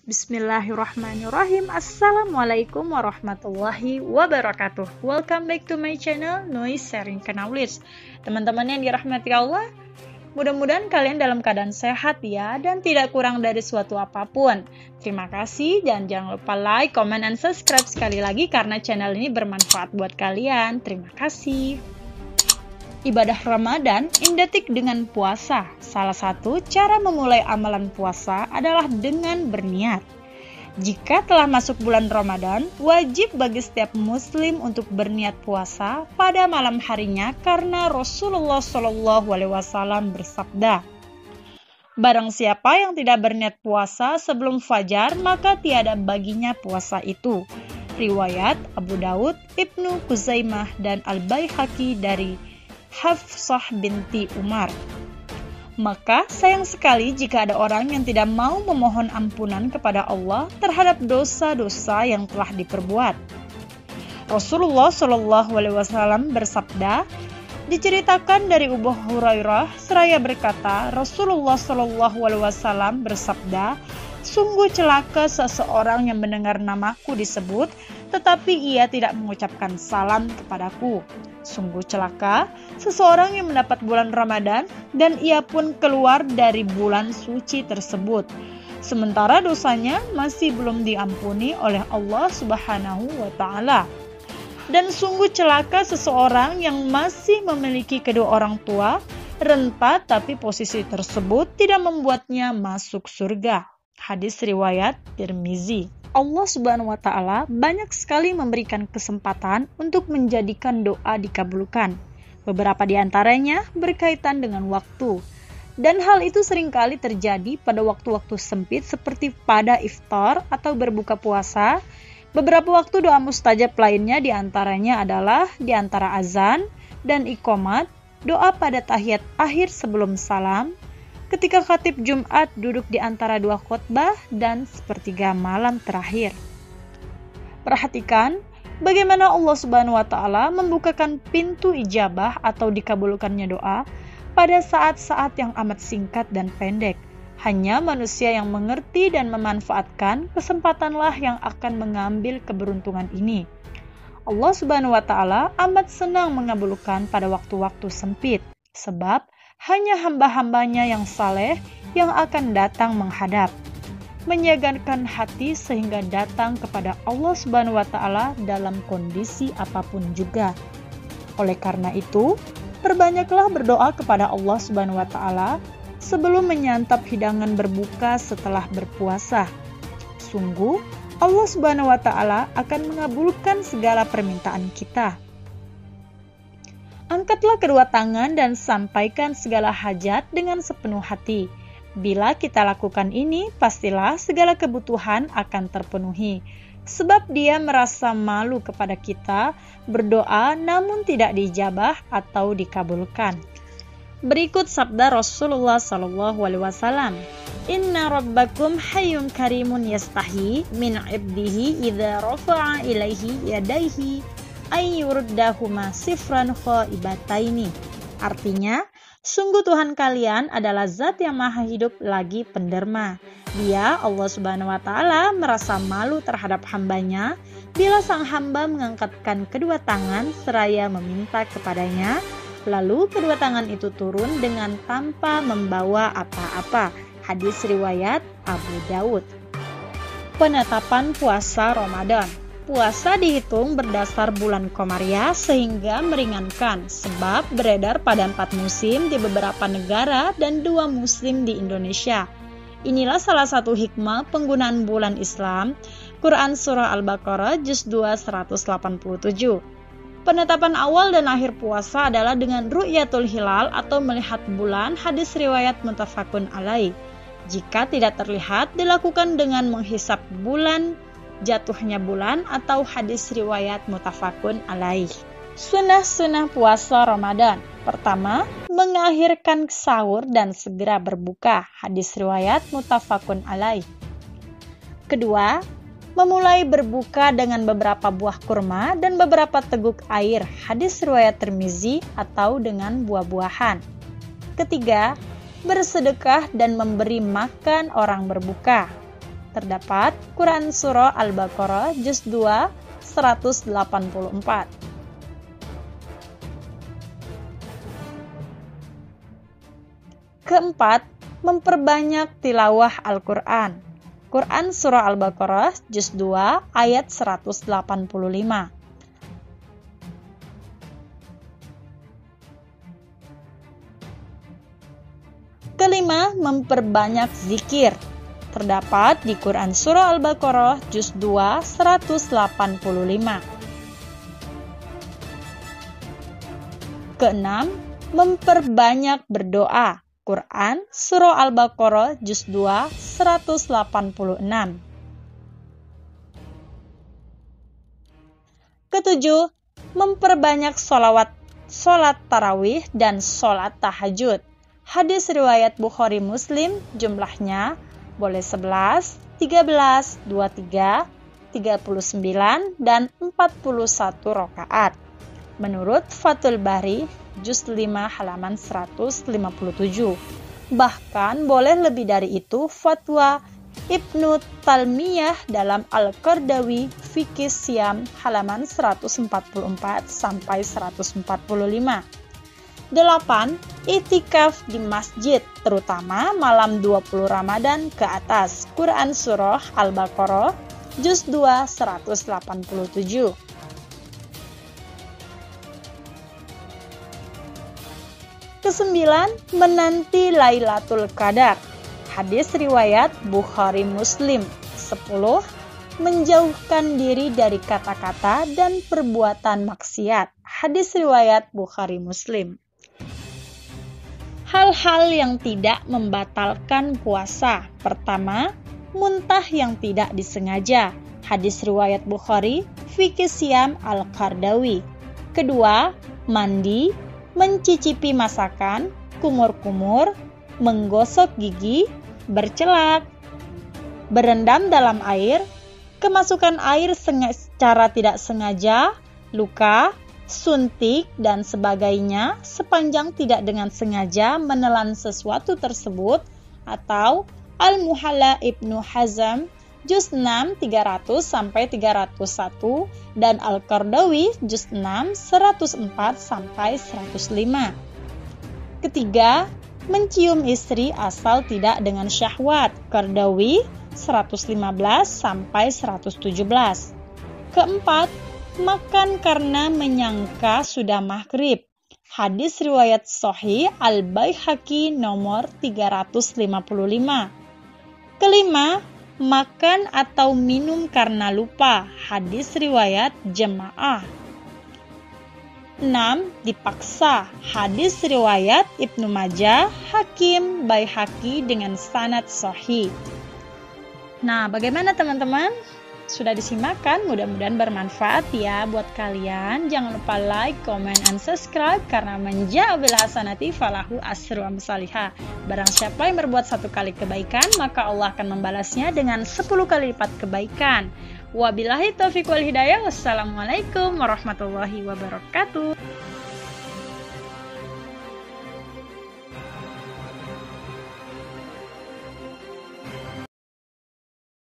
Bismillahirrahmanirrahim. Assalamualaikum warahmatullahi wabarakatuh. Welcome back to my channel Noise Sharing Knowledge. Teman-teman yang dirahmati Allah, mudah-mudahan kalian dalam keadaan sehat ya, dan tidak kurang dari suatu apapun. Terima kasih, dan jangan lupa like, comment, and subscribe sekali lagi karena channel ini bermanfaat buat kalian. Terima kasih. Ibadah Ramadan identik dengan puasa. Salah satu cara memulai amalan puasa adalah dengan berniat. Jika telah masuk bulan Ramadan, wajib bagi setiap muslim untuk berniat puasa pada malam harinya karena Rasulullah SAW bersabda, "Barang siapa yang tidak berniat puasa sebelum fajar, maka tiada baginya puasa itu." Riwayat Abu Daud, Ibnu Khuzaimah, dan Al-Baihaqi dari Hafsah binti Umar. Maka sayang sekali jika ada orang yang tidak mau memohon ampunan kepada Allah terhadap dosa-dosa yang telah diperbuat. Rasulullah SAW bersabda, diceritakan dari Abu Hurairah seraya berkata, Rasulullah SAW bersabda, "Sungguh celaka seseorang yang mendengar namaku disebut, tetapi ia tidak mengucapkan salam kepadaku. Sungguh celaka seseorang yang mendapat bulan Ramadan dan ia pun keluar dari bulan suci tersebut, sementara dosanya masih belum diampuni oleh Allah Subhanahu wa Ta'ala. Dan sungguh celaka seseorang yang masih memiliki kedua orang tua renta, tapi posisi tersebut tidak membuatnya masuk surga." Hadis riwayat Tirmizi. Allah Subhanahu wa Ta'ala banyak sekali memberikan kesempatan untuk menjadikan doa dikabulkan. Beberapa di antaranya berkaitan dengan waktu. Dan hal itu seringkali terjadi pada waktu-waktu sempit seperti pada iftar atau berbuka puasa. Beberapa waktu doa mustajab lainnya di antaranya adalah di antara azan dan iqamat, doa pada tahiyat akhir sebelum salam, ketika khatib Jumat duduk di antara dua khutbah, dan sepertiga malam terakhir. Perhatikan bagaimana Allah Subhanahu wa Ta'ala membukakan pintu ijabah atau dikabulkannya doa pada saat-saat yang amat singkat dan pendek. Hanya manusia yang mengerti dan memanfaatkan kesempatanlah yang akan mengambil keberuntungan ini. Allah Subhanahu wa Ta'ala amat senang mengabulkan pada waktu-waktu sempit, sebab hanya hamba-hambanya yang saleh yang akan datang menghadap, menyegarkan hati sehingga datang kepada Allah Subhanahu wa Ta'ala dalam kondisi apapun juga. Oleh karena itu, perbanyaklah berdoa kepada Allah Subhanahu wa Ta'ala sebelum menyantap hidangan berbuka setelah berpuasa. Sungguh, Allah Subhanahu wa Ta'ala akan mengabulkan segala permintaan kita. Angkatlah kedua tangan dan sampaikan segala hajat dengan sepenuh hati. Bila kita lakukan ini, pastilah segala kebutuhan akan terpenuhi. Sebab dia merasa malu kepada kita berdoa namun tidak diijabah atau dikabulkan. Berikut sabda Rasulullah SAW. "Inna rabbakum hayyun karimun yastahi min 'abdihi idza rafa'a ilaihi yadaihi ayyurdahuma sifran khaibataini." Artinya, sungguh Tuhan kalian adalah zat yang maha hidup lagi penderma. Dia, Allah Subhanahu wa Ta'ala, merasa malu terhadap hambanya bila sang hamba mengangkatkan kedua tangan seraya meminta kepadanya, lalu kedua tangan itu turun dengan tanpa membawa apa-apa. Hadis riwayat Abu Daud. Penetapan puasa Ramadan. Puasa dihitung berdasar bulan Komariah sehingga meringankan, sebab beredar pada 4 musim di beberapa negara dan 2 musim di Indonesia. Inilah salah satu hikmah penggunaan bulan Islam. Quran Surah Al-Baqarah Juz 2 187. Penetapan awal dan akhir puasa adalah dengan ru'yatul hilal atau melihat bulan. Hadis riwayat muttafaqun alaih. Jika tidak terlihat, dilakukan dengan menghisap bulan, jatuhnya bulan, atau hadis riwayat muttafaqun alaih. Sunnah-sunnah puasa Ramadan. Pertama, mengakhirkan sahur dan segera berbuka. Hadis riwayat muttafaqun alaih. Kedua, memulai berbuka dengan beberapa buah kurma dan beberapa teguk air. Hadis riwayat Tirmizi, atau dengan buah-buahan. Ketiga, bersedekah dan memberi makan orang berbuka. Terdapat Quran Surah Al-Baqarah Juz 2 184. Keempat, memperbanyak tilawah Al-Quran. Quran Surah Al-Baqarah Juz 2 ayat 185. Kelima, memperbanyak zikir. Terdapat di Quran Surah Al-Baqarah Juz 2 185. Keenam, memperbanyak berdoa. Quran Surah Al-Baqarah Juz 2 186. Ketujuh, memperbanyak sholat tarawih dan sholat tahajud. Hadis riwayat Bukhari Muslim, jumlahnya boleh 11, 13, 23, 39, dan 41 rakaat. Menurut Fathul Bari, Juz 5 halaman 157. Bahkan boleh lebih dari itu fatwa Ibnu Talmiyah dalam Al-Qardawi Fiqh Siyam halaman 144 sampai 145. 8. Itikaf di masjid, terutama malam 20 Ramadan ke atas. Quran Surah Al-Baqarah Juz 2 187. Kesembilan, menanti Lailatul Qadar. Hadis riwayat Bukhari Muslim. 10. Menjauhkan diri dari kata-kata dan perbuatan maksiat. Hadis riwayat Bukhari Muslim. Hal-hal yang tidak membatalkan puasa. Pertama, muntah yang tidak disengaja. Hadis riwayat Bukhari, Fiqh Siyam Al-Qardawi. Kedua, mandi, mencicipi masakan, kumur-kumur, menggosok gigi, bercelak, berendam dalam air, kemasukan air secara tidak sengaja, luka, suntik, dan sebagainya sepanjang tidak dengan sengaja menelan sesuatu tersebut, atau Al-Muhalla Ibnu Hazm Juz 6 300 sampai 301 dan Al-Qardawi Juz 6 104 sampai 105. Ketiga, mencium istri asal tidak dengan syahwat. Qardawi 115 sampai 117. Keempat, makan karena menyangka sudah maghrib. Hadis riwayat Sahih Al-Baihaqi nomor 355. Kelima, makan atau minum karena lupa. Hadis riwayat Jamaah. 6. Dipaksa. Hadis riwayat Ibnu Majah, Hakim, Baihaqi dengan sanad sahih. Nah, bagaimana teman-teman? Sudah disimakkan? Mudah-mudahan bermanfaat ya buat kalian. Jangan lupa like, comment, and subscribe karena menja'abil hasanati falahu asru amsalihah. Barang siapa yang berbuat 1 kali kebaikan, maka Allah akan membalasnya dengan 10 kali lipat kebaikan. Wabillahi taufiq wal hidayah. Wassalamualaikum warahmatullahi wabarakatuh.